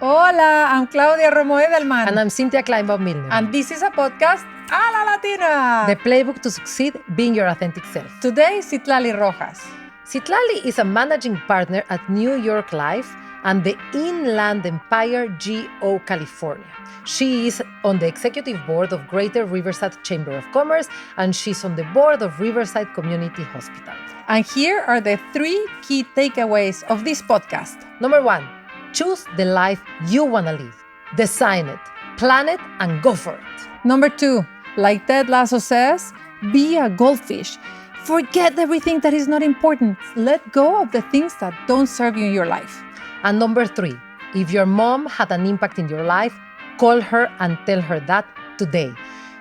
Hola, I'm Claudia Romo Edelman. And I'm Cynthia Kleinbaum Milner. And this is a podcast, A LA LATINA. The playbook to succeed being your authentic self. Today, Citlalli Rojas. Citlalli is a managing partner at New York Life and the Inland Empire GO California. She is on the executive board of Greater Riverside Chamber of Commerce, and she's on the board of Riverside Community Hospital. And here are the 3 key takeaways of this podcast. Number 1, choose the life you want to live. Design it, plan it, and go for it. Number 2, like Ted Lasso says, be a goldfish. Forget everything that is not important. Let go of the things that don't serve you in your life. And number 3, if your mom had an impact in your life, call her and tell her that today.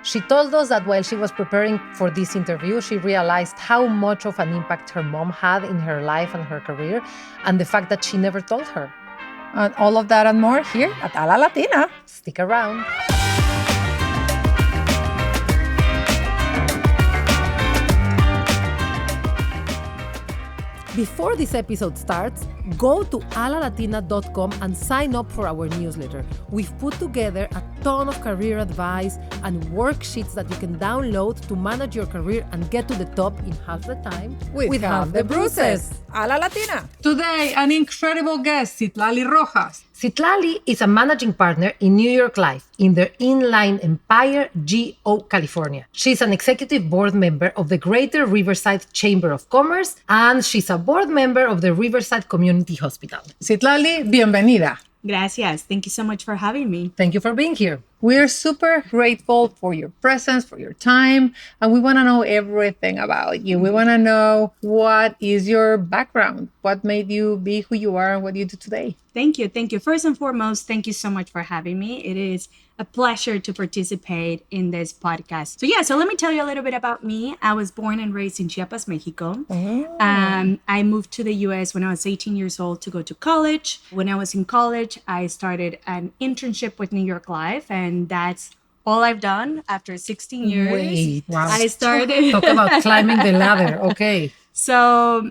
She told us that while she was preparing for this interview, she realized how much of an impact her mom had in her life and her career, and the fact that she never told her. And all of that and more here at A LA LATINA. Stick around. Before this episode starts, go to alalatina.com and sign up for our newsletter. We've put together a ton of career advice and worksheets that you can download to manage your career and get to the top in half the time with half the bruises. A LA LATINA. Today, an incredible guest, Citlalli Rojas. Citlalli is a managing partner in New York Life in the Inland Empire GO California. She's an executive board member of the Greater Riverside Chamber of Commerce, and she's a board member of the Riverside Community Hospital. Citlalli, bienvenida. Gracias. Thank you so much for having me. Thank you for being here. We're super grateful for your presence, for your time, and we want to know everything about you. We want to know what is your background, what made you be who you are, and what you do today. Thank you. Thank you. First and foremost, thank you so much for having me. It is a pleasure to participate in this podcast. So let me tell you a little bit about me. I was born and raised in Chiapas, Mexico. I moved to the US when I was 18 years old to go to college. When I was in college, I started an internship with New York Life, and that's all I've done after 16 years. Wait, wow. I started... Talk about climbing the ladder. Okay. So,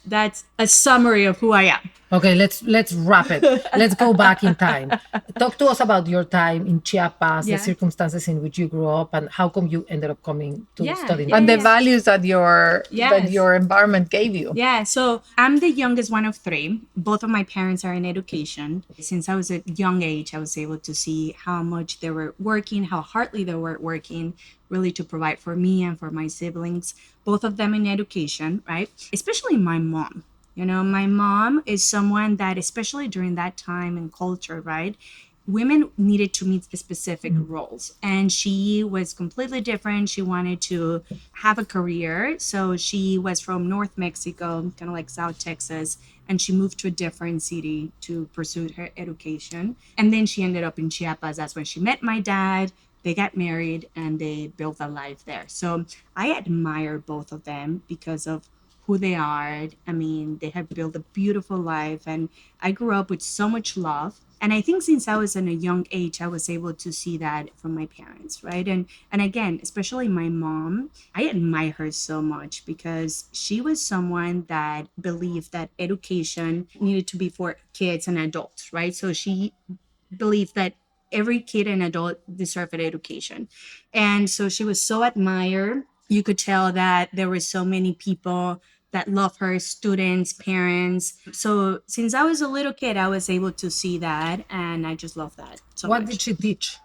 that's a summary of who I am. Okay, let's wrap it. Let's go back in time. Talk to us about your time in Chiapas, the circumstances in which you grew up, and how come you ended up coming to study. And the values that your environment gave you. Yeah, so I'm the youngest one of 3. Both of my parents are in education. Since I was a young age, I was able to see how much they were working, how hardly they were working, really to provide for me and for my siblings, both of them in education, right? Especially my mom. You know, my mom is someone that, especially during that time and culture, right, women needed to meet specific roles. And she was completely different. She wanted to have a career. So she was from North Mexico, kind of like South Texas, and she moved to a different city to pursue her education. And then she ended up in Chiapas. That's when she met my dad. They got married and they built a life there. So I admire both of them because of who they are. I mean, they have built a beautiful life, and I grew up with so much love. And I think since I was in a young age, I was able to see that from my parents, right? And again, especially my mom, I admire her so much because she was someone that believed that education needed to be for kids and adults, right? So she believed that every kid and adult deserved an education. And so she was so admired. You could tell that there were so many people that love her, students, parents. So since I was a little kid, I was able to see that, and I just love that so much. What did she teach?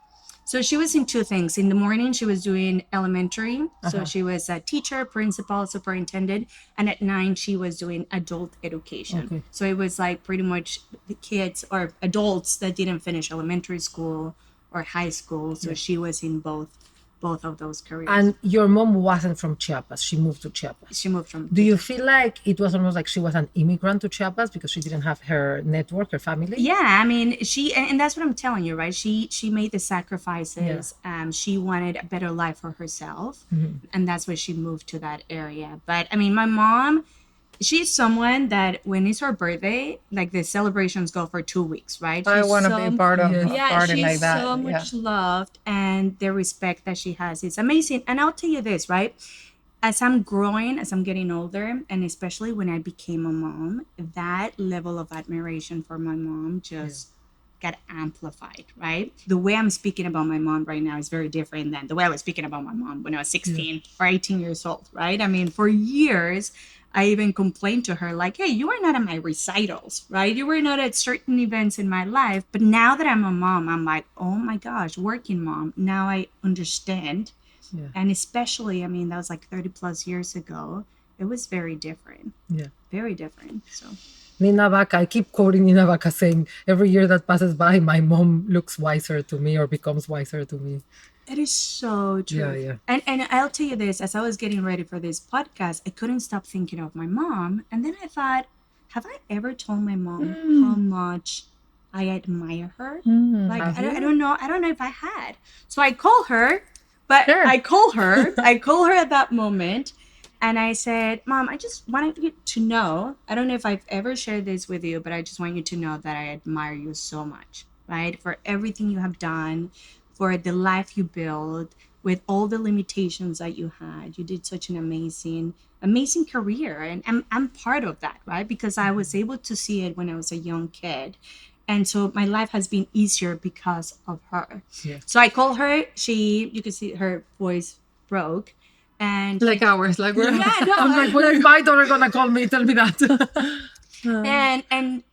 So she was in 2 things. In the morning, she was doing elementary. So she was a teacher, principal, superintendent. And at 9, she was doing adult education. Okay. So it was like pretty much the kids or adults that didn't finish elementary school or high school. So she was in both of those careers. And your mom wasn't from Chiapas. She moved to Chiapas. She moved from... Do you feel like it was almost like she was an immigrant to Chiapas because she didn't have her network, her family? Yeah, I mean, and that's what I'm telling you, right? She made the sacrifices. Yeah. She wanted a better life for herself. And that's why she moved to that area. But I mean, my mom... She's someone that when it's her birthday, like the celebrations go for 2 weeks, right? I want to be part of a party like that. She's so much loved, and the respect that she has is amazing. And I'll tell you this, right? As I'm growing, as I'm getting older, and especially when I became a mom, that level of admiration for my mom just got amplified, right? The way I'm speaking about my mom right now is very different than the way I was speaking about my mom when I was 16 or 18 years old, right? I mean, for years, I even complained to her, like, hey, you were not at my recitals, right? You were not at certain events in my life. But now that I'm a mom, I'm like, oh my gosh, working mom. Now I understand. Yeah. And especially, I mean, that was like 30 plus years ago. It was very different. Yeah. Very different. So Nina Vaca, I keep quoting Nina Vaca saying, every year that passes by, my mom looks wiser to me or becomes wiser to me. it is so true. Yeah, yeah. And I'll tell you this, as I was getting ready for this podcast, I couldn't stop thinking of my mom. And then I thought, have I ever told my mom how much I admire her? Like, Have I you? don't know. I don't know if I had. So I call her, but Sure. I call her. I call her at that moment. And I said, Mom, I just wanted you to know, I don't know if I've ever shared this with you, but I just want you to know that I admire you so much, right? For everything you have done, for the life you built, with all the limitations that you had. You did such an amazing career. And I'm part of that, right? Because I was able to see it when I was a young kid. And so my life has been easier because of her. Yeah. So I called her. You could see her voice broke. And Like ours, like we're yeah, no, I'm like, when is my daughter gonna call me? Tell me that. and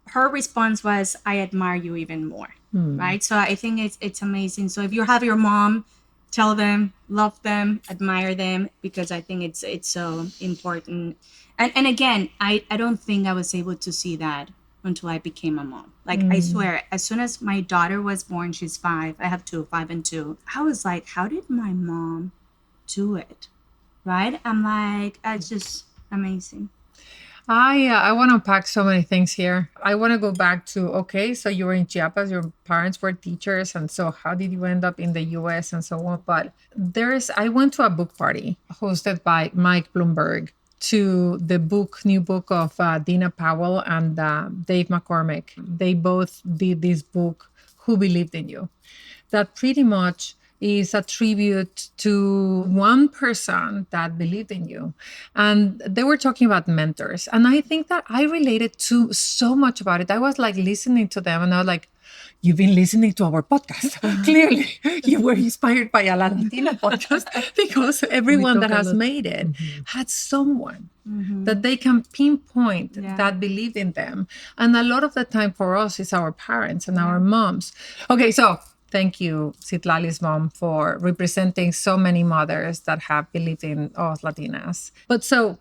her response was, I admire you even more, right? So I think it's amazing. So if you have your mom, tell them, love them, admire them, because I think it's so important. And again, I don't think I was able to see that until I became a mom. Like, I swear, as soon as my daughter was born, she's 5, I have 2, 5 and 2, I was like, how did my mom do it? Right? I'm like, it's just amazing. I want to unpack so many things here. I want to go back to, okay, so you were in Chiapas, your parents were teachers, and so how did you end up in the US and so on? But I went to a book party hosted by Mike Bloomberg to the new book of Dina Powell and Dave McCormick. They both did this book, Who Believed in You, that pretty much is a tribute to one person that believed in you. And they were talking about mentors. And I think that I related to so much about it. I was like listening to them and I was like, you've been listening to our podcast. Clearly, you were inspired by A La Latina podcast because everyone that has made it had someone that they can pinpoint that believed in them. And a lot of the time for us, it's our parents and our moms. Okay, so thank you, Citlalli's mom, for representing so many mothers that have believed in us Latinas. But so,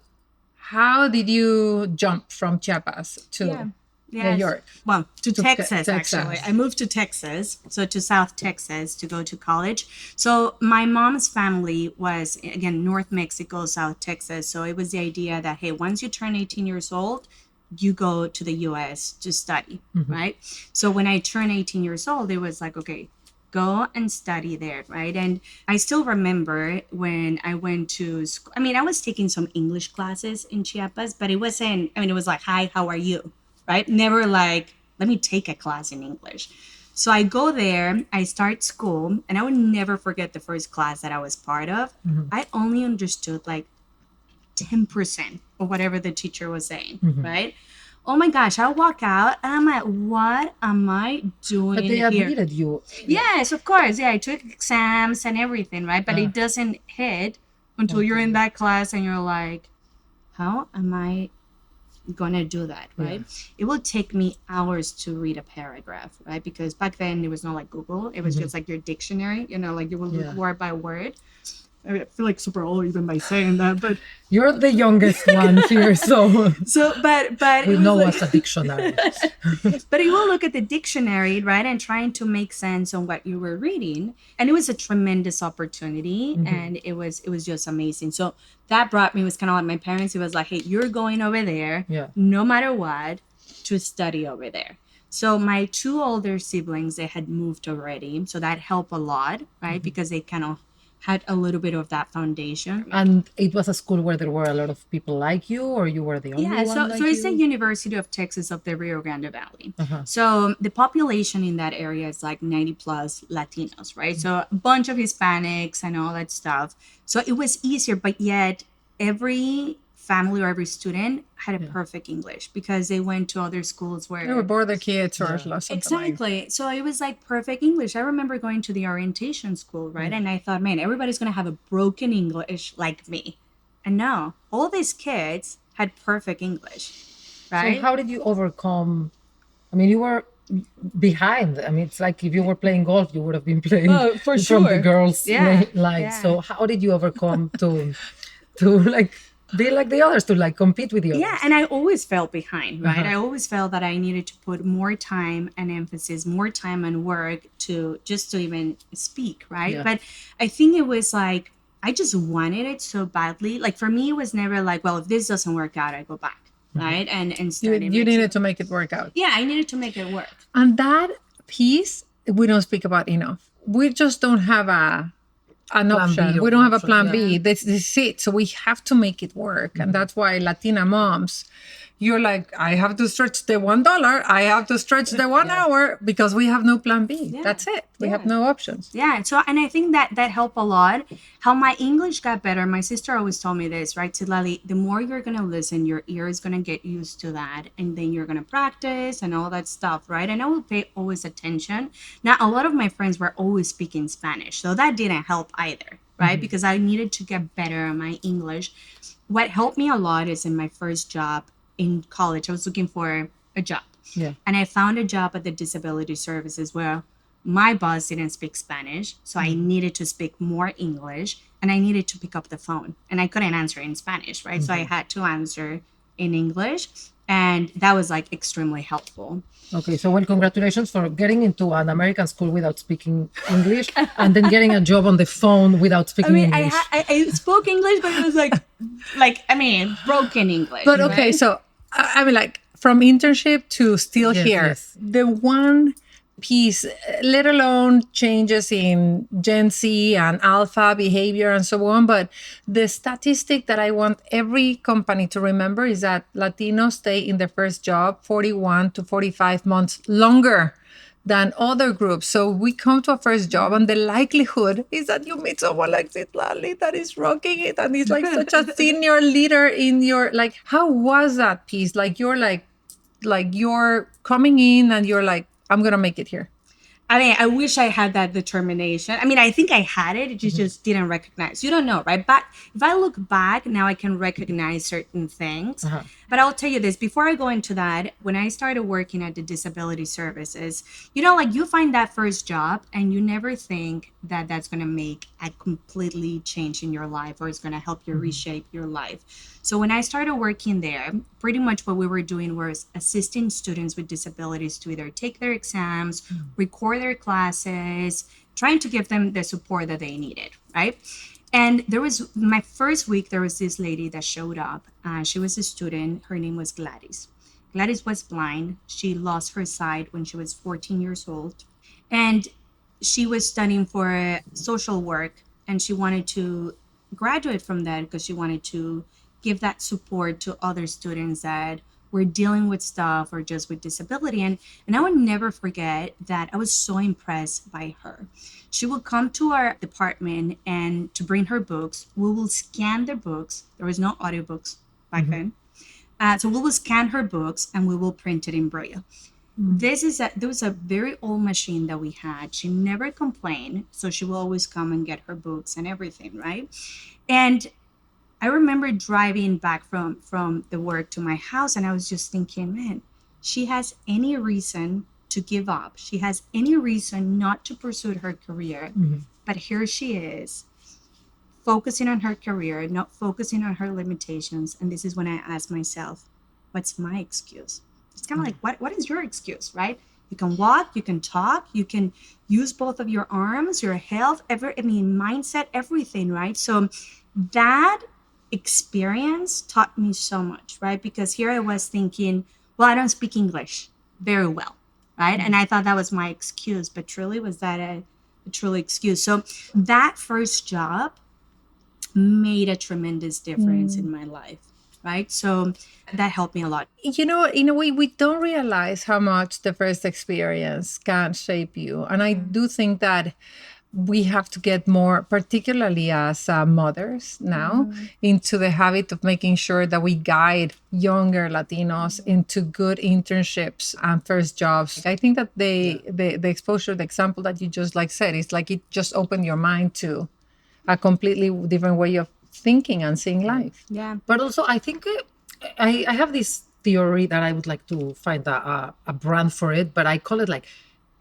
how did you jump from Chiapas to New York? Well, to Texas, Texas. actually. I moved to Texas, so to South Texas to go to college. So my mom's family was, again, North Mexico, South Texas. So it was the idea that, hey, once you turn 18 years old, you go to the US to study, right? So when I turned 18 years old, it was like, okay, go and study there, right? And I still remember when I went to school. I mean, I was taking some English classes in Chiapas, but it wasn't, I mean, it was like, hi, how are you? Right? Never like, let me take a class in English. So I go there, I start school, and I would never forget the first class that I was part of. I only understood like 10% of whatever the teacher was saying, right? Oh my gosh, I walk out and I'm like, what am I doing But they here? admitted you. Yes, of course. Yeah, I took exams and everything, right? But it doesn't hit until you're in that class and you're like, how am I gonna do that, right? It will take me hours to read a paragraph, right? Because back then there was no like Google. It was just like your dictionary, you know, like you will look word by word. I mean, I feel like super old even by saying that, but You're the youngest one here, so but we it was know like, what's a dictionary. but you will look at the dictionary, right, and trying to make sense on what you were reading, and it was a tremendous opportunity, and it was just amazing. So that brought me, was kind of like my parents. It was like, hey, you're going over there, no matter what, to study over there. So my 2 older siblings, they had moved already, so that helped a lot, right, because they kind of had a little bit of that foundation. And it was a school where there were a lot of people like you, or you were the only one So like it's you? the University of Texas of the Rio Grande Valley. So the population in that area is like 90 plus Latinos, right? So a bunch of Hispanics and all that stuff. So it was easier, but yet every family or every student had a perfect English because they went to other schools They were where border kids or something like exactly. So it was like perfect English. I remember going to the orientation school, right? And I thought, man, everybody's gonna have a broken English like me. And no, all these kids had perfect English, So right? how did you overcome? I mean, you were behind. I mean, it's like if you were playing golf, you would have been playing Oh, for from the sure. girls' Yeah. line. Yeah. So how did you overcome to like be like the others, to like compete with the Yeah, others? and I always felt behind, right? Uh-huh. I always felt that I needed to put more time and emphasis, more time and work to just to even speak, right? Yeah. But I think it was like I just wanted it so badly. Like for me, it was never like, well, if this doesn't work out, I go back, right? And you, start in you needed Mexico. to make it work out. Yeah, I needed to make it work. And that piece we don't speak about enough. We just don't have an Plan B option. or We an don't have a option. plan Yeah. B. This is it. So we have to make it work. And that's why Latina moms, you're like, I have to stretch the $1. I have to stretch the 1 hour because we have no plan B. Yeah. That's it. We have Yeah. no options. Yeah. So, and I think that that helped a lot. How my English got better. My sister always told me this, right? Citlalli, the more you're going to listen, your ear is going to get used to that. And then you're going to practice and all that stuff, right? And I will pay always attention. Now, a lot of my friends were always speaking Spanish. So that didn't help either, right? Because I needed to get better at my English. What helped me a lot is in my first job in college, I was looking for a job. Yeah. And I found a job at the disability services where my boss didn't speak Spanish. So I needed to speak more English and I needed to pick up the phone. And I couldn't answer in Spanish, right? So I had to answer in English. And that was like extremely helpful. Okay, so well, congratulations for getting into an American school without speaking English, and then getting a job on the phone without I speaking mean, English. I spoke English, but it was I mean, broken English. But okay, right? so I mean, like from internship to still Yes, here, yes. the one piece, let alone changes in Gen Z and alpha behavior and so on. But the statistic that I want every company to remember is that Latinos stay in their first job 41 to 45 months longer than other groups. So we come to a first job, and the likelihood is that you meet someone like Citlalli that is rocking it and is like such a senior leader in your like. How was that piece? Like you're coming in and you're like, I'm gonna make it here. I mean, I wish I had that determination. I mean, I think I had it. You just didn't recognize. You don't know, right? But if I look back now, I can recognize certain things. But I'll tell you this before I go into that, when I started working at the disability services, like you find that first job and you never think that that's going to make a completely change in your life or it's going to help you reshape your life. So when I started working there, pretty much what we were doing was assisting students with disabilities to either take their exams, record their classes, trying to give them the support that they needed, right? And there was my first week, there was this lady that showed up. She was a student. Her name was Gladys. Gladys was blind. She lost her sight when she was 14 years old. And she was studying for social work and she wanted to graduate from that because she wanted to give that support to other students that were dealing with stuff or just with disability. And I would never forget that I was so impressed by her. She would come to our department and to bring her books. We will scan the books. There was no audiobooks back then. So we will scan her books and we will print it in Braille. There was a very old machine that we had. She never complained. So she will always come and get her books and everything, right? And I remember driving back from the work to my house and I was just thinking, man, she has any reason to give up. She has any reason not to pursue her career. But here she is, focusing on her career, not focusing on her limitations. And this is when I asked myself, what's my excuse? It's kind of like, what is your excuse, right? You can walk, you can talk, you can use both of your arms, your health, mindset, everything, right? So that experience taught me so much, right? Because here I was thinking, well, I don't speak English very well, right? And I thought that was my excuse, but truly was that a truly excuse? So that first job made a tremendous difference in my life, right? So that helped me a lot. In a way, we don't realize how much the first experience can shape you. And I do think that we have to get more, particularly as mothers now, into the habit of making sure that we guide younger Latinos into good internships and first jobs. I think that the exposure, the example that you just like said, is like it just opened your mind to a completely different way of thinking and seeing life. Yeah. But also, I think I have this theory that I would like to find a brand for it, but I call it like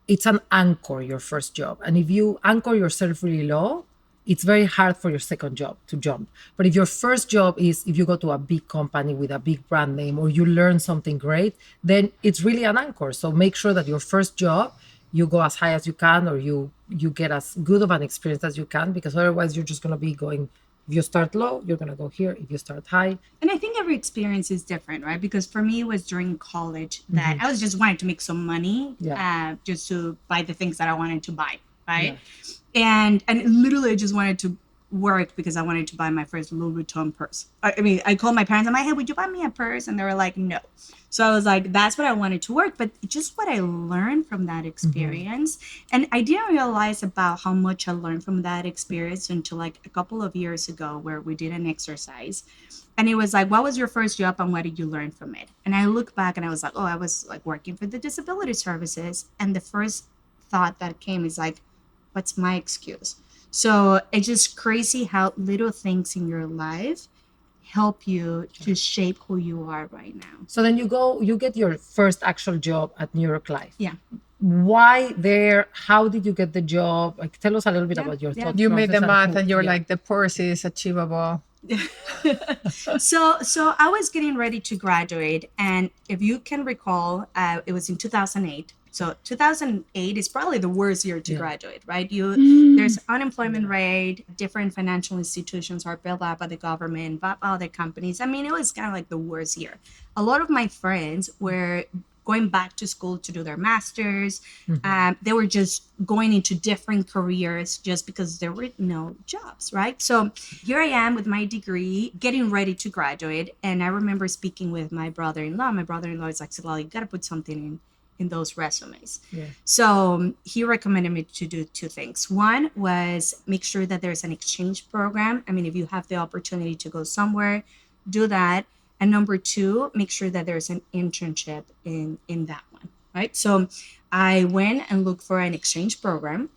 it's an anchor, your first job. And if you anchor yourself really low, it's very hard for your second job to jump. But if your first job is if you go to a big company with a big brand name or you learn something great, then it's really an anchor. So make sure that your first job you go as high as you can or you get as good of an experience as you can, because otherwise you're just going to be going, if you start low you're going to go here, if you start high. And I think every experience is different, right? Because for me, it was during college that I was just wanting to make some money, just to buy the things that I wanted to buy, right? And literally, I just wanted to work because I wanted to buy my first Louis Vuitton purse. I mean, I called my parents. I'm like, hey, would you buy me a purse? And they were like, no. So I was like, that's what I wanted to work. But just what I learned from that experience. And I didn't realize about how much I learned from that experience until like a couple of years ago, where we did an exercise. And it was like, what was your first job and what did you learn from it? And I look back and I was like, oh, I was like working for the disability services. And the first thought that came is like, what's my excuse? So it's just crazy how little things in your life help you to shape who you are right now. So then you get your first actual job at New York Life. Yeah. Why there? How did you get the job? Like, tell us a little bit about your thought You made the process math and you're like, the purse is achievable. So I was getting ready to graduate, and if you can recall, it was in 2008. So 2008 is probably the worst year to graduate, right? There's unemployment rate, different financial institutions are built up by the government, by other companies. I mean, it was kind of like the worst year. A lot of my friends were going back to school to do their masters. They were just going into different careers just because there were no jobs, right? So here I am with my degree, getting ready to graduate. And I remember speaking with my brother-in-law. My brother-in-law is like, Citlalli, you got to put something in those resumes. So he recommended me to do two things. One was make sure that there's an exchange program. I mean, if you have the opportunity to go somewhere, do that. And number two, make sure that there's an internship in that one, right? So I went and looked for an exchange program.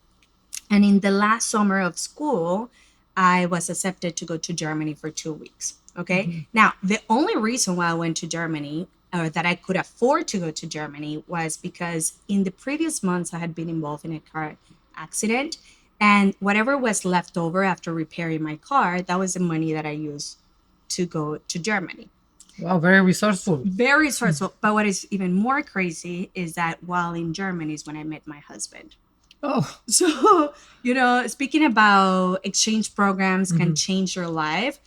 And in the last summer of school, I was accepted to go to Germany for 2 weeks. Okay. Now, the only reason why I went to Germany, or that I could afford to go to Germany, was because in the previous months I had been involved in a car accident. And whatever was left over after repairing my car, that was the money that I used to go to Germany. Wow, very resourceful. Very resourceful. But what is even more crazy is that while in Germany is when I met my husband. Oh, So, speaking about exchange programs can change your life,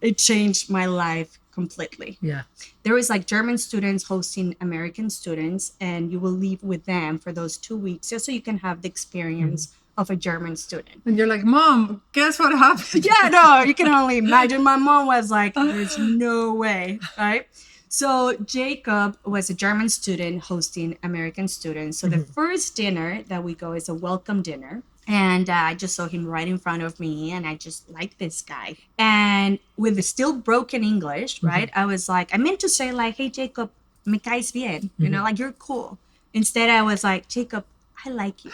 it changed my life completely. Yeah. There was like German students hosting American students, and you will leave with them for those 2 weeks just so you can have the experience of a German student. and you're like, Mom, guess what happened? Yeah, no, you can only imagine. My mom was like, there's no way, right? So Jacob was a German student hosting American students. So the first dinner that we go is a welcome dinner. And I just saw him right in front of me, and I just like this guy. And with the still broken English, right? I was like, I meant to say like, hey, Jacob, me caes bien, like you're cool. Instead, I was like, Jacob, I like you.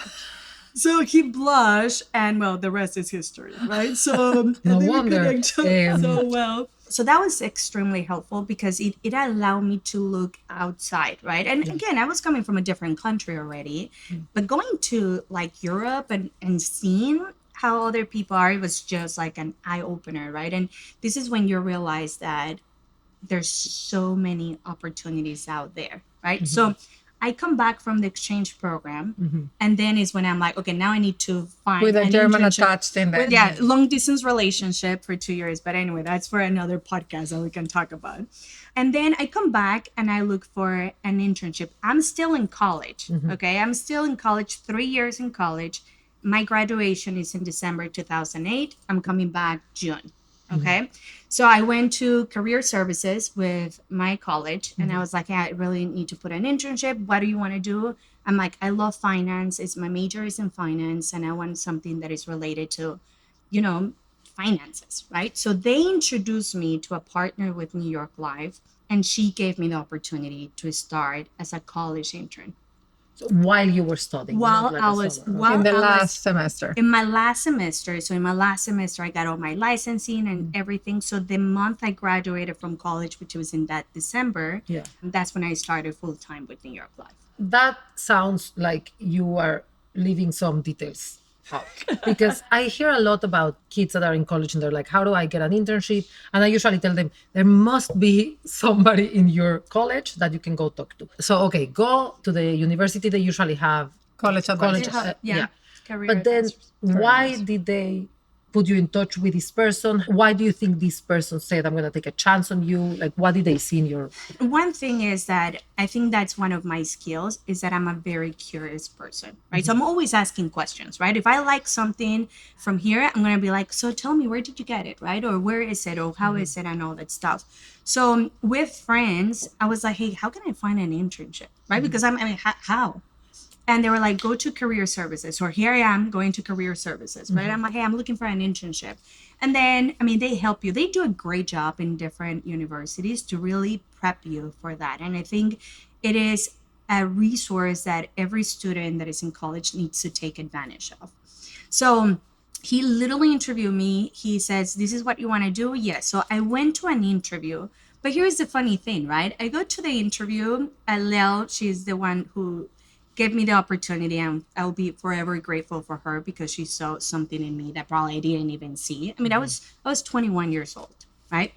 So he blushed, and well, the rest is history, right? So No we wonder. connected so well. So that was extremely helpful because it allowed me to look outside, right? And again, I was coming from a different country already, but going to like Europe and seeing how other people are, it was just like an eye opener, right? And this is when you realize that there's so many opportunities out there, right? So I come back from the exchange program, and then is when I'm like, okay, now I need to find With a an German internship. attached in there. Yeah, long distance relationship for 2 years. But anyway, that's for another podcast that we can talk about. And then I come back and I look for an internship. I'm still in college. Okay. I'm still in college, 3 years in college. My graduation is in December 2008. I'm coming back June. Okay. So I went to career services with my college, and I was like, yeah, I really need to put an internship. What do you want to do? I'm like, I love finance. It's my major is in finance, and I want something that is related to, you know, finances, right? So they introduced me to a partner with New York Life, and she gave me the opportunity to start as a college intern So while you were studying, not while like I a was summer. Okay. In while the I was last semester. in my last semester. So in my last semester, I got all my licensing and everything. So the month I graduated from college, which was in that December, Yeah. that's when I started full time with New York Life. That sounds like you are leaving some details out, because I hear a lot about kids that are in college and they're like, how do I get an internship? And I usually tell them there must be somebody in your college that you can go talk to. So okay, go to the university. They usually have College college, advisors. yeah. Career But then advisors. why did they put you in touch with this person? Why do you think this person said, I'm going to take a chance on you? Like, what did they see in your... One thing is that I think that's one of my skills is that I'm a very curious person, right? So I'm always asking questions, right? If I like something from here, I'm going to be like, so tell me, where did you get it, right? Or where is it? Or how is it? And all that stuff. So with friends, I was like, hey, how can I find an internship, right? Because I mean, how? And they were like, go to career services, or here I am going to career services, right? I'm like, hey, I'm looking for an internship. And then, I mean, they help you. They do a great job in different universities to really prep you for that. And I think it is a resource that every student that is in college needs to take advantage of. So he literally interviewed me. He says, this is what you want to do? Yes. So I went to an interview. But here's the funny thing, right? I go to the interview. Lel, she's the one who gave me the opportunity, and I'll be forever grateful for her because she saw something in me that probably I didn't even see. I mean, I was 21 years old, right?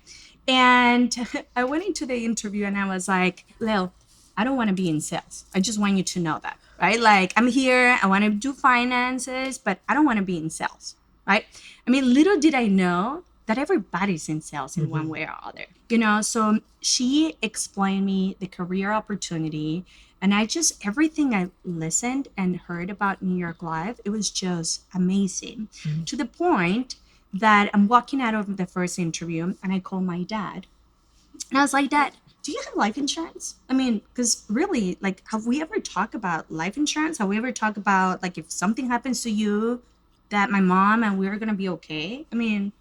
And I went into the interview and I was like, Lel, I don't want to be in sales. I just want you to know that, right? Like, I'm here, I want to do finances, but I don't want to be in sales, right? I mean, little did I know that everybody's in sales in one way or other, you know? So she explained me the career opportunity, and I just, everything I listened and heard about New York Live, it was just amazing, to the point that I'm walking out of the first interview and I call my dad. And I was like, Dad, do you have life insurance? I mean, because really, like, have we ever talked about life insurance? Have we ever talked about, like, if something happens to you, that my mom and we're going to be okay? I mean,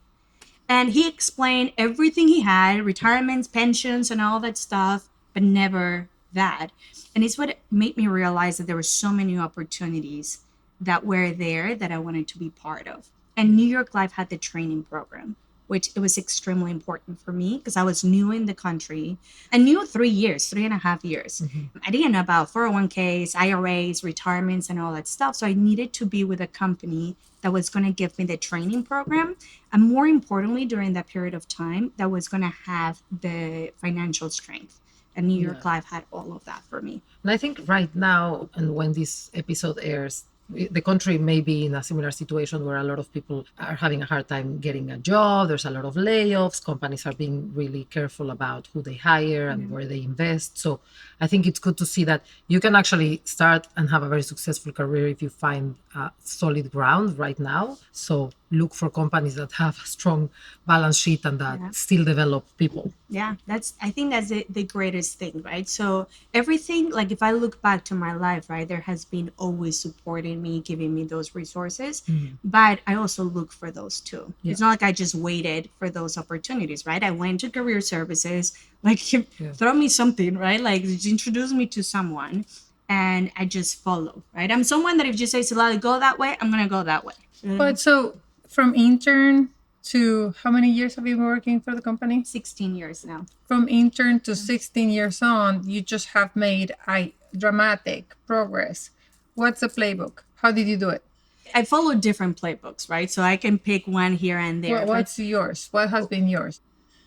and he explained everything he had, retirements, pensions, and all that stuff, but never that. And it's what made me realize that there were so many opportunities that were there that I wanted to be part of. And New York Life had the training program, which it was extremely important for me because I was new in the country. I knew 3 years, 3.5 years. I didn't know about 401ks, IRAs, retirements, and all that stuff. So I needed to be with a company that was going to give me the training program. And more importantly, during that period of time, that was going to have the financial strength. And New York Life had all of that for me. And I think right now, and when this episode airs, the country may be in a similar situation where a lot of people are having a hard time getting a job. There's a lot of layoffs. Companies are being really careful about who they hire and where they invest. So I think it's good to see that you can actually start and have a very successful career if you find solid ground right now. So look for companies that have a strong balance sheet and that still develop people. Yeah, I think that's the greatest thing, right? So everything, like if I look back to my life, right, there has been always supporting me, giving me those resources, but I also look for those too. It's not like I just waited for those opportunities, right? I went to career services, like throw me something, right? Like introduce me to someone and I just follow, right? I'm someone that if you say, Citlalli, go that way, I'm going to go that way. But so from intern to how many years have you been working for the company? 16 years now. From intern to 16 years on, you just have made a dramatic progress. What's the playbook? How did you do it? I follow different playbooks, right? So I can pick one here and there. What's yours? What has been yours?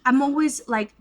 I'm always like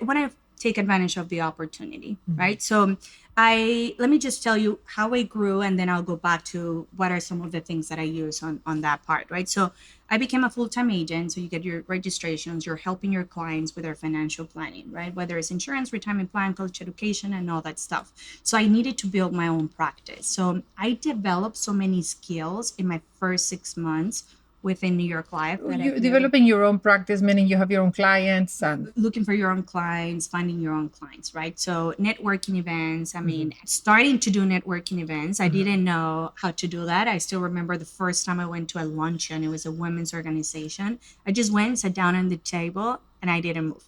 when I take advantage of the opportunity, right? So let me just tell you how I grew, and then I'll go back to what are some of the things that I use on that part, right? So I became a full-time agent. So you get your registrations, you're helping your clients with their financial planning, right? Whether it's insurance, retirement plan, college education, and all that stuff. So I needed to build my own practice. So I developed so many skills in my first 6 months within New York Life. That You're developing your own practice, meaning you have your own clients and looking for your own clients, finding your own clients, right? So networking events, I mean, starting to do networking events. I didn't know how to do that. I still remember the first time I went to a luncheon. It was a women's organization. I just went, sat down on the table, and I didn't move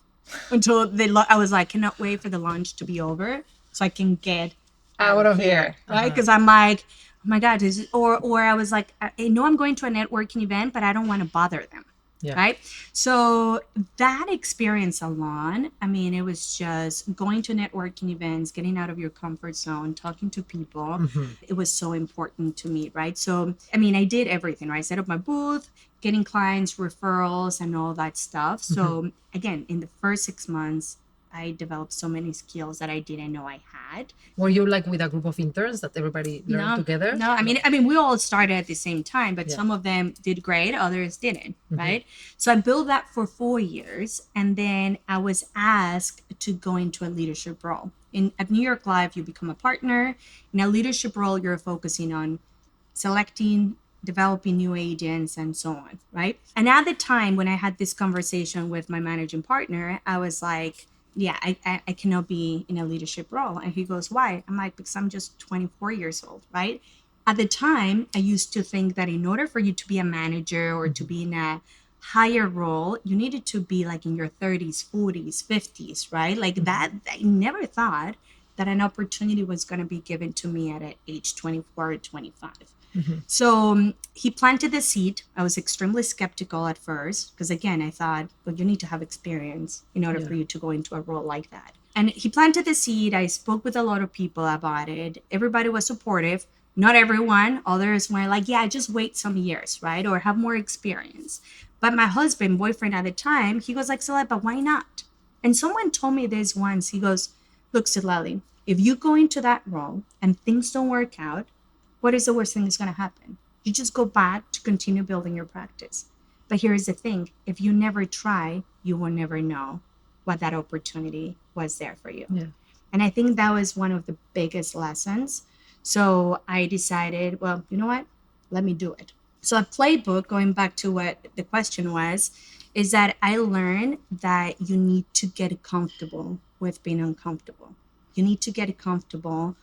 until I was like, cannot wait for the lunch to be over so I can get out of here. right? Because I'm like, oh my God, or I was like, I know I'm going to a networking event, but I don't want to bother them. Yeah. Right. So that experience alone, I mean, it was just going to networking events, getting out of your comfort zone, talking to people. It was so important to me. Right. So, I mean, I did everything, right? I set up my booth, getting clients, referrals, and all that stuff. So, again, in the first 6 months, I developed so many skills that I didn't know I had. Were you like with a group of interns that everybody learned together? No, I mean, we all started at the same time, but Yeah. some of them did great, others didn't, right? So I built that for 4 years, and then I was asked to go into a leadership role. At New York Life, you become a partner. In a leadership role, you're focusing on selecting, developing new agents, and so on, right? And at the time when I had this conversation with my managing partner, I was like, yeah, I cannot be in a leadership role. And he goes, why? I'm like, because I'm just 24 years old, right? At the time, I used to think that in order for you to be a manager or to be in a higher role, you needed to be like in your 30s, 40s, 50s, right? Like that, I never thought that an opportunity was going to be given to me at age 24 or 25. So he planted the seed. I was extremely skeptical at first because, again, I thought, well, you need to have experience in order for you to go into a role like that. And he planted the seed. I spoke with a lot of people about it. Everybody was supportive. Not everyone. Others were like, yeah, just wait some years, right? Or have more experience. But my boyfriend at the time, he goes like, Citlalli, but why not? And someone told me this once. He goes, look, Citlalli, if you go into that role and things don't work out, what is the worst thing that's going to happen? You just go back to continue building your practice. But here's the thing. If you never try, you will never know what that opportunity was there for you. Yeah. And I think that was one of the biggest lessons. So I decided, well, you know what? Let me do it. So a playbook, going back to what the question was, is that I learned that you need to get comfortable with being uncomfortable. You need to get comfortable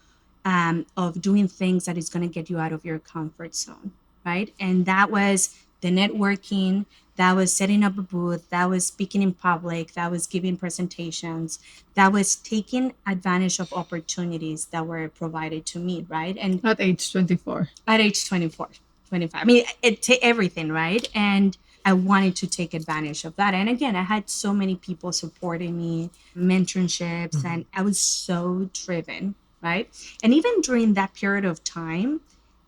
of doing things that is going to get you out of your comfort zone, right? And that was the networking, that was setting up a booth, that was speaking in public, that was giving presentations, that was taking advantage of opportunities that were provided to me, right? And at age 24. At age 24, 25. I mean, everything, right? And I wanted to take advantage of that. And again, I had so many people supporting me, mentorships, and I was so driven, right? And even during that period of time,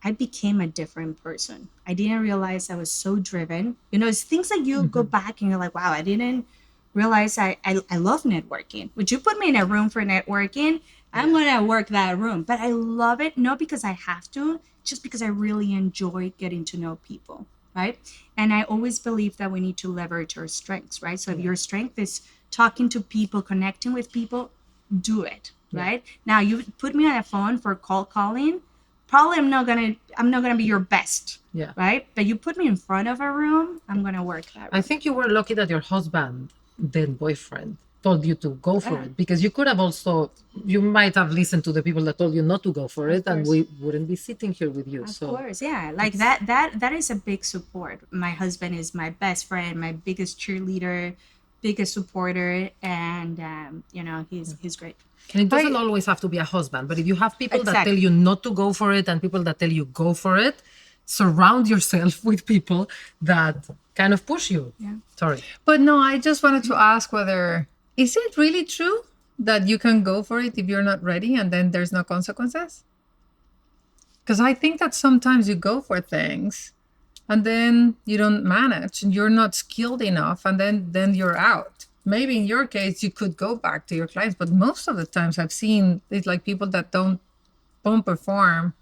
I became a different person. I didn't realize I was so driven. You know, it's things that you go back and you're like, wow, I didn't realize I love networking. Would you put me in a room for networking? I'm going to work that room. But I love it, not because I have to, just because I really enjoy getting to know people, right? And I always believe that we need to leverage our strengths, right? So if your strength is talking to people, connecting with people, do it, right? Now you put me on a phone for calling, probably I'm not gonna be your best, right? But you put me in front of a room, I'm gonna work that room. I think you were lucky that your husband, then boyfriend, told you to go for it, because you could have also, you might have listened to the people that told you not to go for it, and we wouldn't be sitting here with you. Of course, yeah, like that is a big support. My husband is my best friend, my biggest cheerleader, biggest supporter, and you know, he's great. And it doesn't always have to be a husband, but if you have people that tell you not to go for it and people that tell you go for it, surround yourself with people that kind of push you. Yeah. Sorry. But no, I just wanted to ask whether, is it really true that you can go for it if you're not ready and then there's no consequences? Because I think that sometimes you go for things and then you don't manage and you're not skilled enough and then you're out. Maybe in your case, you could go back to your clients, but most of the times I've seen it's like people that don't perform,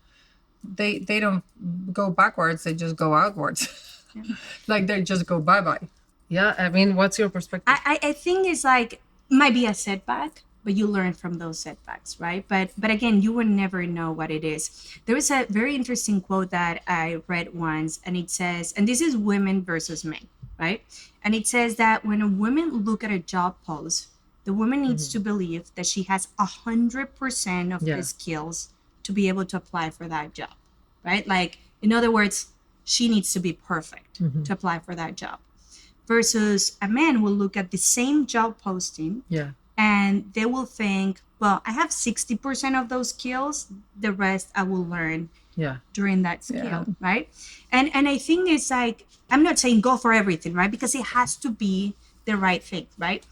they don't go backwards, they just go outwards. Like they just go bye-bye. Yeah, I mean, what's your perspective? I think it's like, might be a setback, but you learn from those setbacks, right? But again, you will never know what it is. There was a very interesting quote that I read once, and it says, and this is women versus men, right? And it says that when a woman look at a job post, the woman needs to believe that she has 100% of the Yeah. skills to be able to apply for that job, right? Like, in other words, she needs to be perfect to apply for that job. Versus a man will look at the same job posting Yeah. and they will think, well, I have 60% of those skills, the rest I will learn Yeah. during that Yeah. skill, right? And I think it's like, I'm not saying go for everything, right? Because it has to be the right thing, right?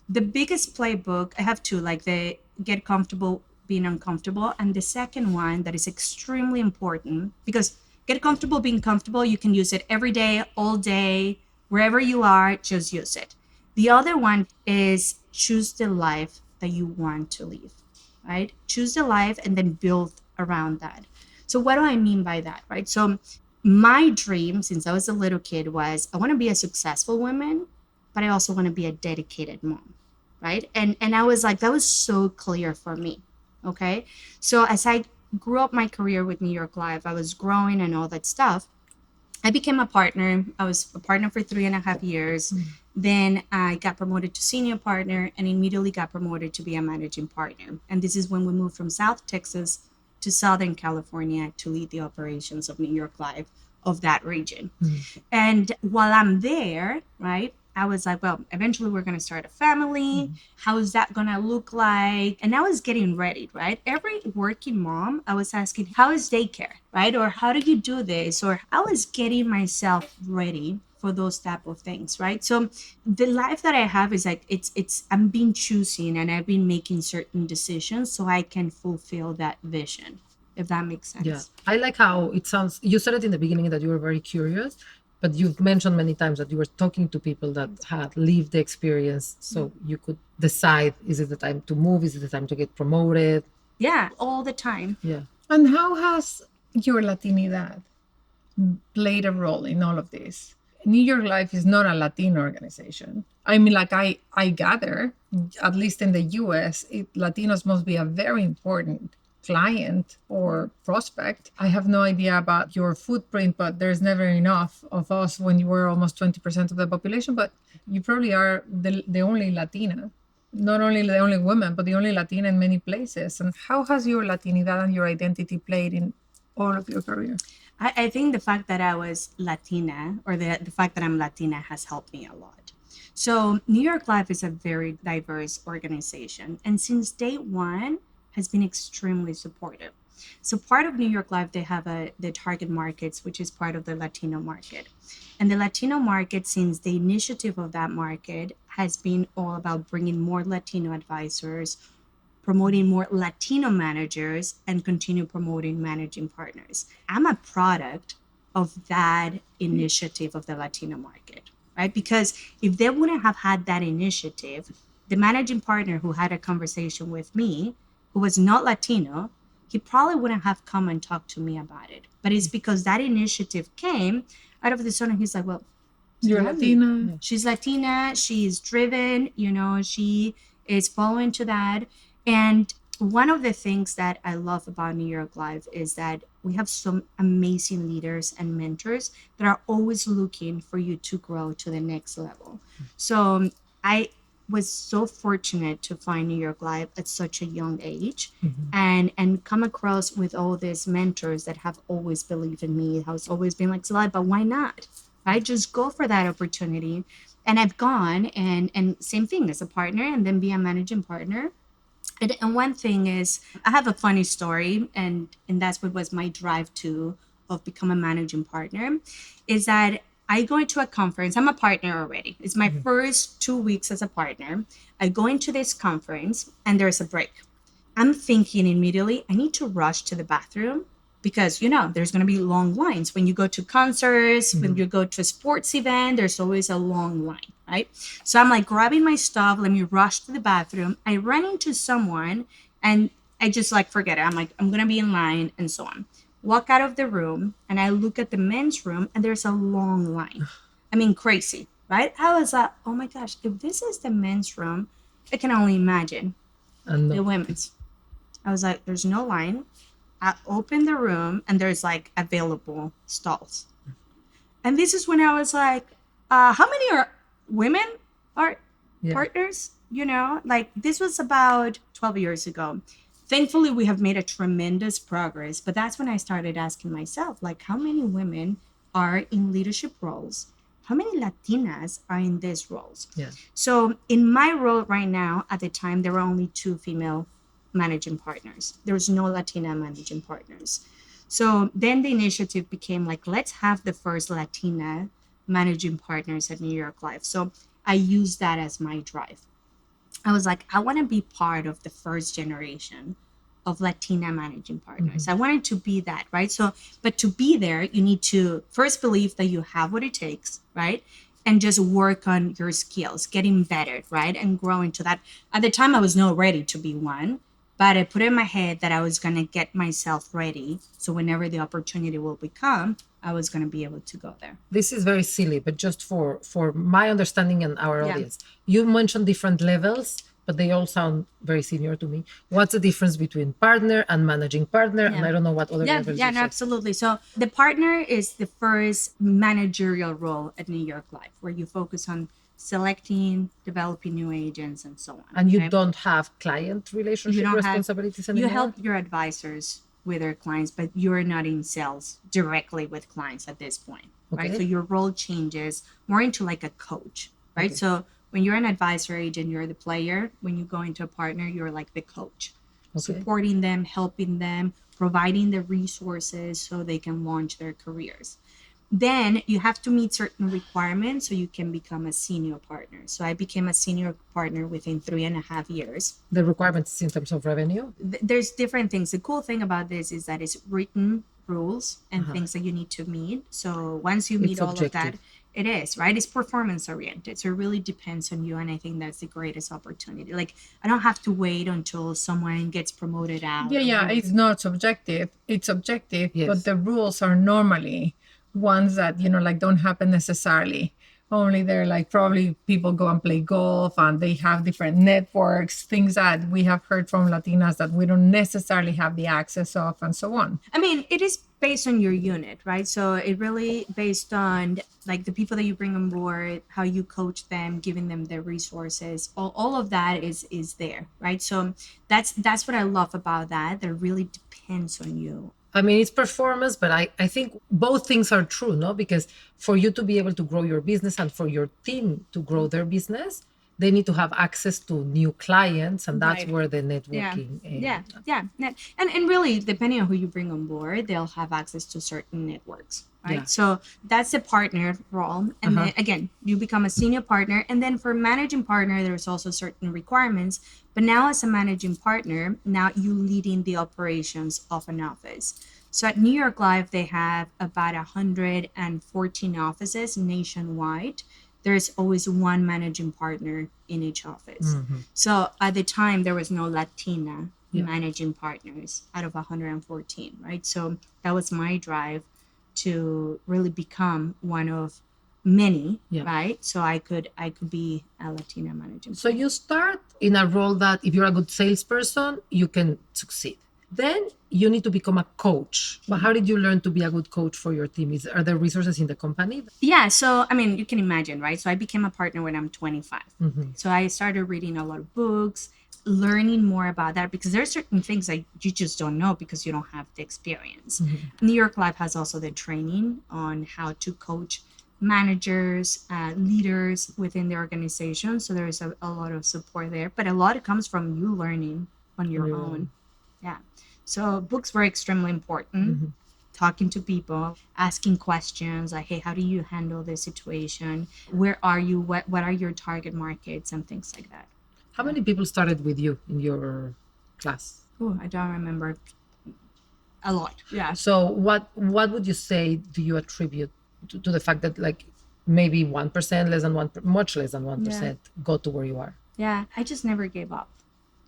The biggest playbook, I have two, like the get comfortable being uncomfortable, and the second one that is extremely important, because get comfortable being comfortable, you can use it every day, all day, wherever you are, just use it. The other one is choose the life that you want to live, right? Choose the life and then build around that. So what do I mean by that, right? So my dream since I was a little kid was I want to be a successful woman, but I also want to be a dedicated mom, right? And I was like, that was so clear for me. Okay. So as I grew up my career with New York Life, I was growing and all that stuff. I became a partner. I was a partner for 3.5 years. Then I got promoted to senior partner and immediately got promoted to be a managing partner. And this is when we moved from South Texas to Southern California to lead the operations of New York Life of that region. And while I'm there, right, I was like, well, eventually we're going to start a family. How is that going to look like? And I was getting ready, right? Every working mom, I was asking, how is daycare, right? Or how do you do this? Or I was getting myself ready for those type of things, right? So the life that I have is like, it's I'm being choosing and I've been making certain decisions so I can fulfill that vision, if that makes Yeah. sense. I like how it sounds. You said it in the beginning that you were very curious, but you've mentioned many times that you were talking to people that had lived the experience. So you could decide, is it the time to move? Is it the time to get promoted? Yeah, all the time. Yeah. And how has your Latinidad played a role in all of this? New York Life is not a Latino organization. I mean, like I gather, at least in the US, Latinos must be a very important client or prospect. I have no idea about your footprint, but there's never enough of us when you were almost 20% of the population. But you probably are the only Latina, not only the only woman, but the only Latina in many places. And how has your Latinidad and your identity played in all of your career? I think the fact that I was Latina or the fact that I'm Latina has helped me a lot. So New York Life is a very diverse organization. And since day one has been extremely supportive. So part of New York Life, they have the target markets, which is part of the Latino market. And the Latino market, since the initiative of that market has been all about bringing more Latino advisors, promoting more Latino managers, and continue promoting managing partners. I'm a product of that initiative of the Latino market, right? Because if they wouldn't have had that initiative, the managing partner who had a conversation with me, who was not Latino, he probably wouldn't have come and talked to me about it. But it's because that initiative came out of the sudden. He's like, well, You're Citlalli, Latina. she's Latina, she's driven, she is following to that. And one of the things that I love about New York Life is that we have some amazing leaders and mentors that are always looking for you to grow to the next level. So I was so fortunate to find New York Life at such a young age and come across with all these mentors that have always believed in me, has always been like, Citlalli, but why not? Right? Just go for that opportunity. And I've gone and same thing as a partner and then be a managing partner. And one thing is, I have a funny story, and that's what was my drive to of become a managing partner, is that I go into a conference. I'm a partner already. It's my first 2 weeks as a partner. I go into this conference and there's a break. I'm thinking immediately, I need to rush to the bathroom because, there's going to be long lines. When you go to concerts, when you go to a sports event, there's always a long line, right? So I'm like grabbing my stuff, let me rush to the bathroom. I run into someone and I just like forget it. I'm like, I'm going to be in line and so on. Walk out of the room and I look at the men's room and there's a long line. I mean, crazy, right? I was like, oh my gosh, if this is the men's room, I can only imagine And The no. women's. I was like, there's no line. I opened the room and there's like available stalls. And this is when I was like, how many are women are Yeah. partners? You know, like this was about 12 years ago. Thankfully, we have made a tremendous progress. But that's when I started asking myself, like, how many women are in leadership roles? How many Latinas are in these roles? Yeah. So in my role right now, at the time, there were only two female managing partners. There was no Latina managing partners. So then the initiative became like, let's have the first Latina managing partners at New York Life. So I used that as my drive. I was like, I want to be part of the first generation of Latina managing partners. I wanted to be that, right? So, but to be there, you need to first believe that you have what it takes, right? And just work on your skills, getting better, right? And grow into that. At the time, I was not ready to be one, but I put in my head that I was going to get myself ready. So, whenever the opportunity will become, I was going to be able to go there. This is very silly, but just for my understanding and our Yeah. audience, you mentioned different levels, but they all sound very senior to me. What's the difference between partner and managing partner? And I don't know what other levels Yeah, you no, said. absolutely. So the partner is the first managerial role at New York Life, where you focus on selecting, developing new agents, and so on. And you okay? don't have client You relationship don't have responsibilities you anymore? help your advisors with their clients, but you're not in sales directly with clients at this point, right? Okay. So your role changes more into like a coach, right? Okay. So when you're an advisor agent, you're the player. When you go into a partner, you're like the coach, supporting them, helping them, providing the resources so they can launch their careers. Then you have to meet certain requirements so you can become a senior partner. So I became a senior partner within 3.5 years. The requirements in terms of revenue? There's different things. The cool thing about this is that it's written rules and things that you need to meet. So once you meet It's all objective. of that, it is, right? It's performance oriented. So it really depends on you. And I think that's the greatest opportunity. Like, I don't have to wait until someone gets promoted out. Yeah, it's not subjective. It's objective, Yes. but the rules are normally ones that, like don't happen necessarily. Only they're like probably people go and play golf and they have different networks, things that we have heard from Latinas that we don't necessarily have the access of, and so on. I mean, it is based on your unit, right? So it really based on like the people that you bring on board, how you coach them, giving them the resources. All of that is there, right? So that's what I love about that. That really depends on you. I mean, it's performance, but I think both things are true, no? Because for you to be able to grow your business and for your team to grow their business, they need to have access to new clients, and that's Right. where the networking. And really, depending on who you bring on board, they'll have access to certain networks, right? Yeah. So that's the partner role, and then again, you become a senior partner, and then for managing partner, there's also certain requirements. But now, as a managing partner, now you leading the operations of an office. So at New York Life, they have about 114 offices nationwide. There's always one managing partner in each office. So at the time, there was no Latina managing partners out of 114, right? So that was my drive to really become one of many, right? So I could be a Latina managing. So you start in a role that if you're a good salesperson, you can succeed. Then you need to become a coach. But how did you learn to be a good coach for your team? Are there resources in the company? Yeah, so I mean, you can imagine, right? So I became a partner when I'm 25. So I started reading a lot of books, learning more about that, because there are certain things that you just don't know because you don't have the experience. New York Life has also the training on how to coach managers, leaders within the organization. So there's a lot of support there, but a lot comes from you learning on your own. Yeah. So books were extremely important. Talking to people, asking questions like, hey, how do you handle this situation? Where are you? What are your target markets and things like that? How many people started with you in your class? Oh, I don't remember. A lot. Yeah. So what would you say do you attribute to the fact that like maybe 1%, less than 1, much less than 1% got to where you are? Yeah, I just never gave up.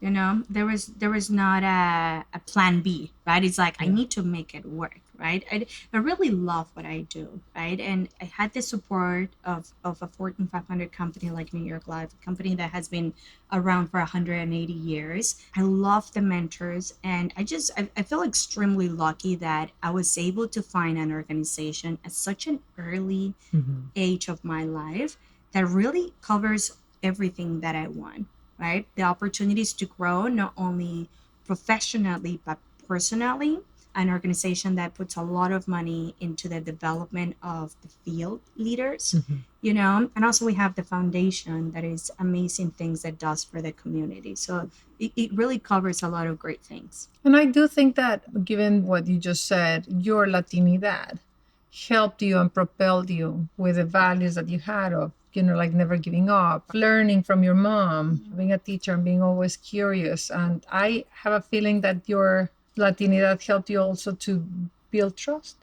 There was not a plan B, right? It's like I need to make it work, right? I really love what I do, right? And I had the support of a Fortune 500 company like New York Life, a company that has been around for 180 years. I love the mentors, and I feel extremely lucky that I was able to find an organization at such an early Mhm. age of my life that really covers everything that I want, right? The opportunities to grow not only professionally but personally. An organization that puts a lot of money into the development of the field leaders, Mhm. and also we have the foundation that is amazing things that does for the community. So it really covers a lot of great things. And I do think that, given what you just said, your Latinidad helped you and propelled you with the values that you had of, like never giving up, learning from your mom, being a teacher and being always curious. And I have a feeling that your Latinidad helped you also to build trust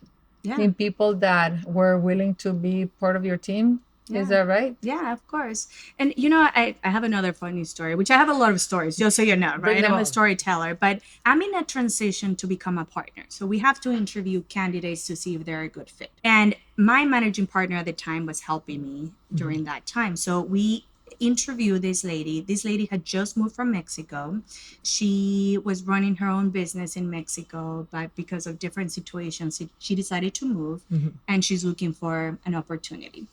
Yeah. in people that were willing to be part of your team. Is Yeah. that right? Yeah, of course. And I have another funny story, which I have a lot of stories, just so you know, Bring right? them I'm a on. storyteller, but I'm in a transition to become a partner. So we have to interview candidates to see if they're a good fit. And my managing partner at the time was helping me during that time. So we interviewed this lady. This lady had just moved from Mexico. She was running her own business in Mexico, but because of different situations, she decided to move, Mhm. and she's looking for an opportunity.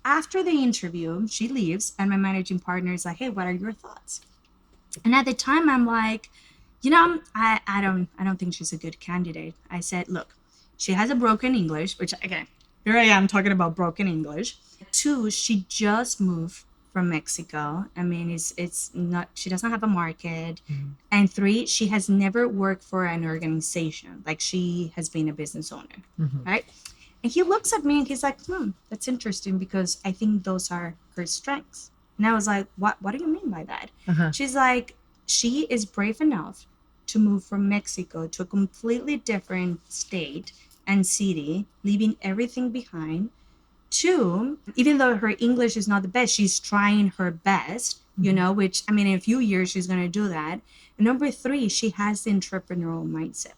After the interview, she leaves, and my managing partner is like, "Hey, what are your thoughts?" And at the time, I'm like, I don't think she's a good candidate. I said, "Look, she has a broken English," which again, here I am talking about broken English. Two, she just moved from Mexico. I mean, it's not, she doesn't have a market. And three, she has never worked for an organization. Like, she has been a business owner, Mhm. right? And he looks at me and he's like, that's interesting because I think those are her strengths. And I was like, what do you mean by that? Uh-huh. She's like, she is brave enough to move from Mexico to a completely different state and city, leaving everything behind. Two, even though her English is not the best, she's trying her best, which, I mean, in a few years, she's going to do that. And number three, she has the entrepreneurial mindset.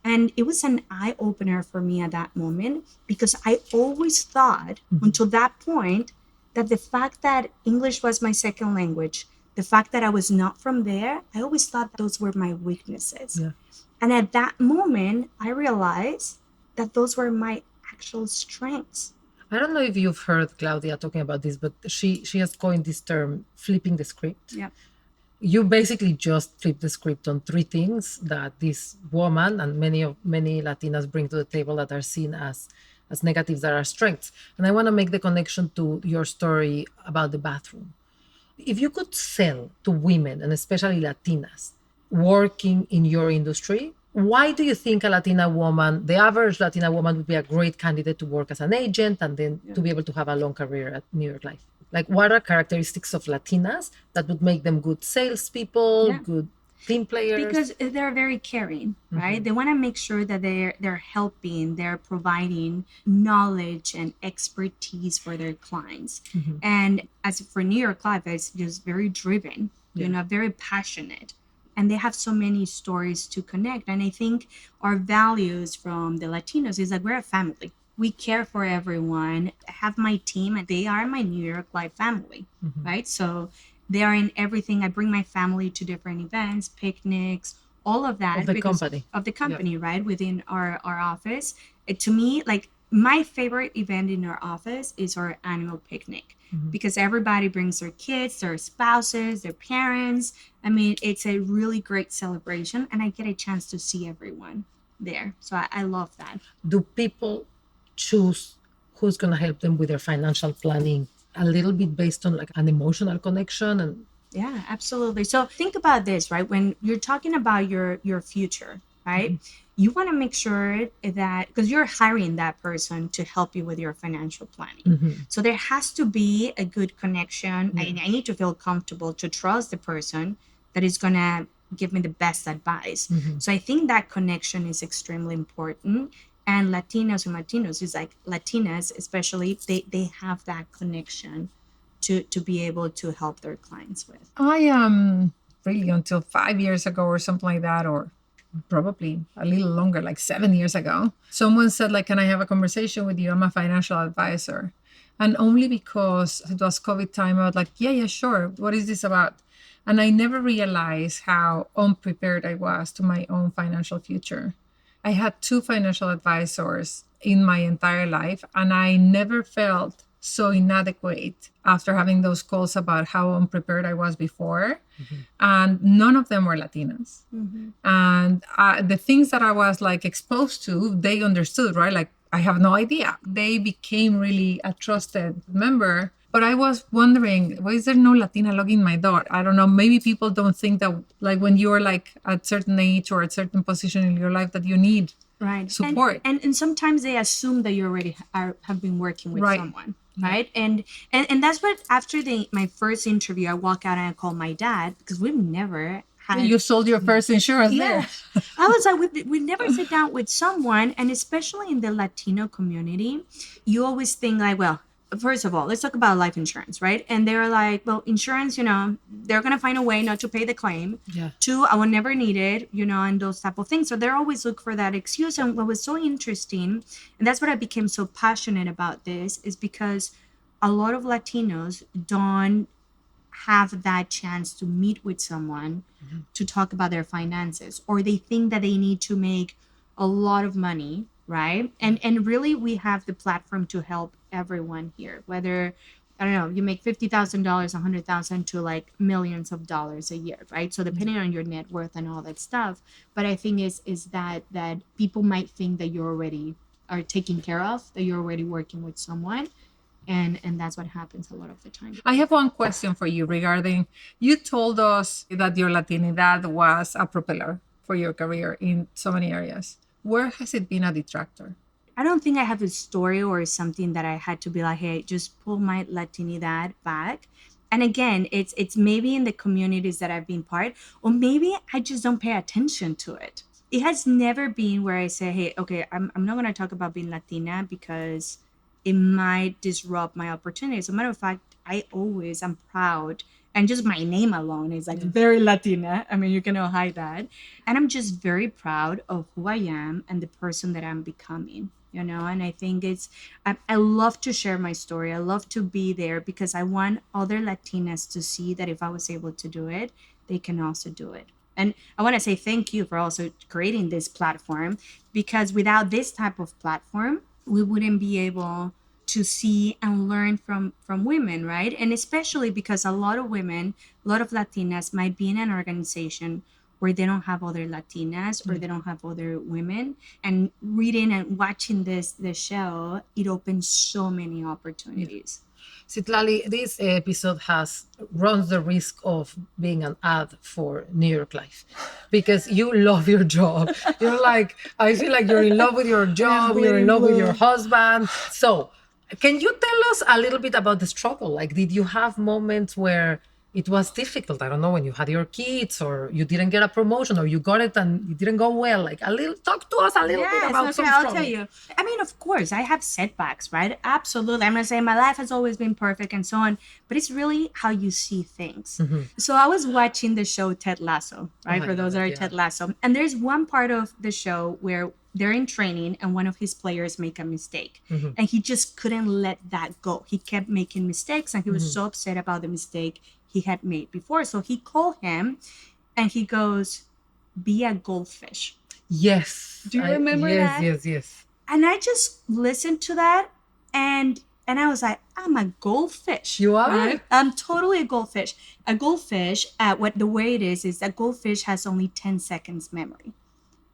And it was an eye opener for me at that moment because I always thought until that point that the fact that English was my second language, the fact that I was not from there, I always thought those were my weaknesses. Yeah. And at that moment, I realized that those were my actual strengths. I don't know if you've heard Claudia talking about this, but she has coined this term flipping the script. Yeah. You basically just flip the script on three things that this woman and many Latinas bring to the table that are seen as negatives that are strengths. And I want to make the connection to your story about the bathroom. If you could sell to women and especially Latinas working in your industry, why do you think a Latina woman, the average Latina woman, would be a great candidate to work as an agent and then to be able to have a long career at New York Life? Like, what are characteristics of Latinas that would make them good salespeople, Yeah. good team players? Because they're very caring, right? They want to make sure that they're helping, they're providing knowledge and expertise for their clients. And as for New York Life, it's just very driven, very passionate. And they have so many stories to connect. And I think our values from the Latinos is that we're a family. We care for everyone. I have my team, and they are my New York Life family, right? So they are in everything. I bring my family to different events, picnics, all of Of that the because company. of the Yeah. company, right? Within our office. To me, like, my favorite event in our office is our annual picnic because everybody brings their kids, their spouses, their parents. I mean, it's a really great celebration, and I get a chance to see everyone there. So I love that. Do people choose who's going to help them with their financial planning a little bit based on like an emotional connection? And Yeah, absolutely. So think about this, right? When you're talking about your future, right? You want to make sure that because you're hiring that person to help you with your financial planning. So there has to be a good connection. I need to feel comfortable to trust the person that is going to give me the best advice. So I think that connection is extremely important. And Latinos is like Latinas, especially, they have that connection to be able to help their clients with. I am really until 5 years ago or something like that, or probably a little longer, like 7 years ago. Someone said, like, can I have a conversation with you? I'm a financial advisor. And only because it was COVID time, I was like, yeah, sure. What is this about? And I never realized how unprepared I was to my own financial future. I had two financial advisors in my entire life, and I never felt so inadequate after having those calls about how unprepared I was before. And none of them were Latinas. And the things that I was like exposed to, they understood, right? Like, I have no idea. They became really a trusted member. But I was wondering, why is there no Latina logging my door? I don't know. Maybe people don't think that, like, when you're like at certain age or at certain position in your life, that you need Right. support. And sometimes they assume that you already have been working with Right. someone. Right. And that's what, after my first interview, I walk out and I call my dad, because we've never had. You sold your first insurance there. I was like, we never sit down with someone, and especially in the Latino community, you always think like, well, first of all, let's talk about life insurance, right? And they're like, well, insurance, they're gonna find a way not to pay the claim. Yeah. Two, I will never need it, and those type of things. So they're always look for that excuse. And what was so interesting, and that's what I became so passionate about this, is because a lot of Latinos don't have that chance to meet with someone to talk about their finances, or they think that they need to make a lot of money, right? And really, we have the platform to help everyone here, whether, I don't know, you make $50,000, $100,000 to like millions of dollars a year, right? So depending on your net worth and all that stuff. But I think is that people might think that you already are taken care of, that you're already working with someone. And that's what happens a lot of the time. I have one question for you regarding, you told us that your Latinidad was a propeller for your career in so many areas. Where has it been a detractor? I don't think I have a story or something that I had to be like, hey, just pull my Latinidad back. And again, it's maybe in the communities that I've been part, or maybe I just don't pay attention to it. It has never been where I say, hey, okay, I'm not going to talk about being Latina because it might disrupt my opportunities. As a matter of fact, I'm proud. And just my name alone is like very Latina. I mean, you cannot hide that. And I'm just very proud of who I am and the person that I'm becoming, And I think I love to share my story. I love to be there because I want other Latinas to see that if I was able to do it, they can also do it. And I want to say thank you for also creating this platform, because without this type of platform, we wouldn't be able to see and learn from women, right? And especially because a lot of women, a lot of Latinas might be in an organization where they don't have other Latinas or they don't have other women. And reading and watching the show, it opens so many opportunities. Citlalli, this episode runs the risk of being an ad for New York Life, because you love your job. You're like, I feel like you're in love with your job, you're in love with your husband. So can you tell us a little bit about the struggle? Like, did you have moments where it was difficult? I don't know, when you had your kids, or you didn't get a promotion, or you got it and it didn't go well. Like, talk to us a little bit about some struggle. I'll tell you. I mean, of course, I have setbacks, right? Absolutely. I'm not saying my life has always been perfect and so on, but it's really how you see things. So I was watching the show Ted Lasso, right? For those that are Ted Lasso. And there's one part of the show where they're in training and one of his players make a mistake, and he just couldn't let that go. He kept making mistakes, and he was so upset about the mistake he had made before. So he called him and he goes, be a goldfish. Yes. Do you remember that? Yes. And I just listened to that and I was like, I'm a goldfish. You are? Right? I'm totally a goldfish. A goldfish, the way it is a goldfish has only 10 seconds memory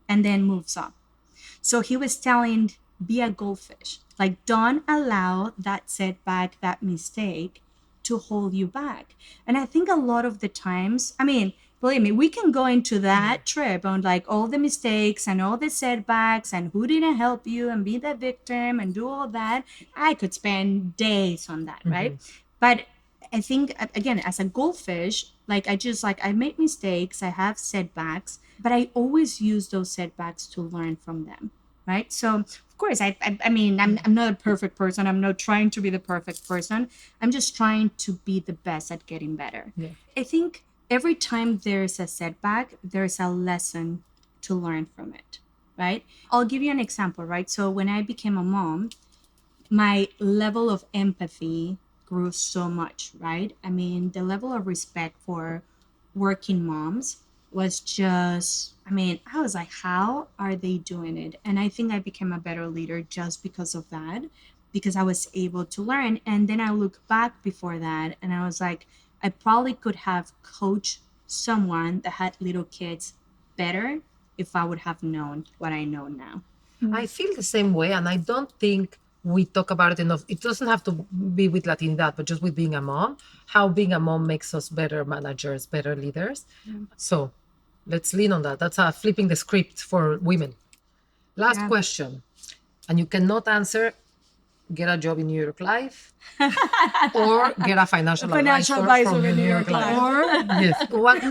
and then moves on. So he was telling, be a goldfish. Like, don't allow that setback, that mistake to hold you back. And I think a lot of the times, I mean, believe me, we can go into that trip on like all the mistakes and all the setbacks and who didn't help you and be the victim and do all that. I could spend days on that, right? But I think, again, as a goldfish, like I make mistakes, I have setbacks, but I always use those setbacks to learn from them, right? So of course, I mean, I'm not a perfect person. I'm not trying to be the perfect person. I'm just trying to be the best at getting better. I think every time there's a setback, there's a lesson to learn from it, right? I'll give you an example, right? So when I became a mom, my level of empathy grew so much, right? I mean, the level of respect for working moms was just, I mean, I was like, how are they doing it? And I think I became a better leader just because of that, because I was able to learn. And then I look back before that and I was like, I probably could have coached someone that had little kids better if I would have known what I know now. I feel the same way, and I don't think we talk about it enough. It doesn't have to be with Latinidad, but just with being a mom, how being a mom makes us better managers, better leaders. So let's lean on that. That's flipping the script for women. Last Yeah. question, and you cannot answer. Get a job in New York Life, or get a financial advisor from New York Life. Or Yes. What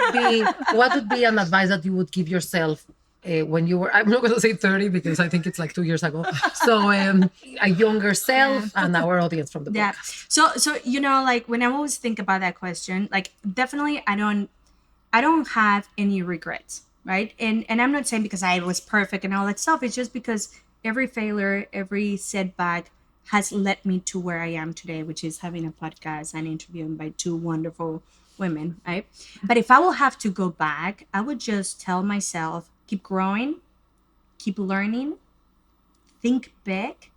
would be an advice that you would give yourself when you were? I'm not going to say 30 because I think it's like 2 years ago. So a younger self and our audience from the Yeah. podcast. So you know, like when I always think about that question, like definitely I don't have any regrets, right? And I'm not saying because I was perfect and all that stuff. It's just because every failure, every setback has led me to where I am today, which is having a podcast and interviewing by two wonderful women, right? But if I will have to go back, I would just tell myself, keep growing, keep learning, think big,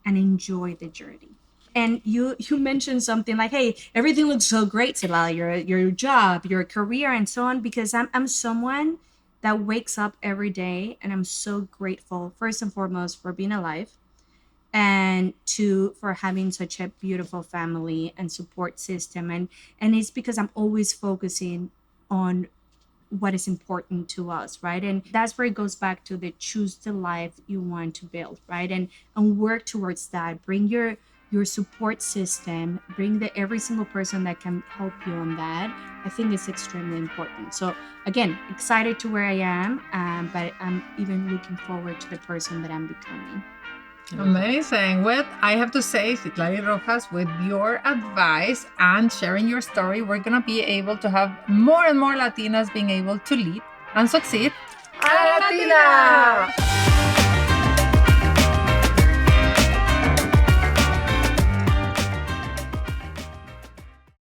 and enjoy the journey. And you mentioned something like, hey, everything looks so great, Citlalli, your job, your career, and so on, because I'm someone that wakes up every day and I'm so grateful, first and foremost, for being alive, and two, for having such a beautiful family and support system. And it's because I'm always focusing on what is important to us, right? And that's where it goes back to the choose the life you want to build, right? And work towards that. Bring your support system, bring the every single person that can help you on that. I think it's extremely important. So again, excited to where I am, but I'm even looking forward to the person that I'm becoming. amazing. Well, I have to say, Citlalli Rojas, with your advice and sharing your story, we're going to be able to have more and more Latinas being able to lead and succeed. A la Latina!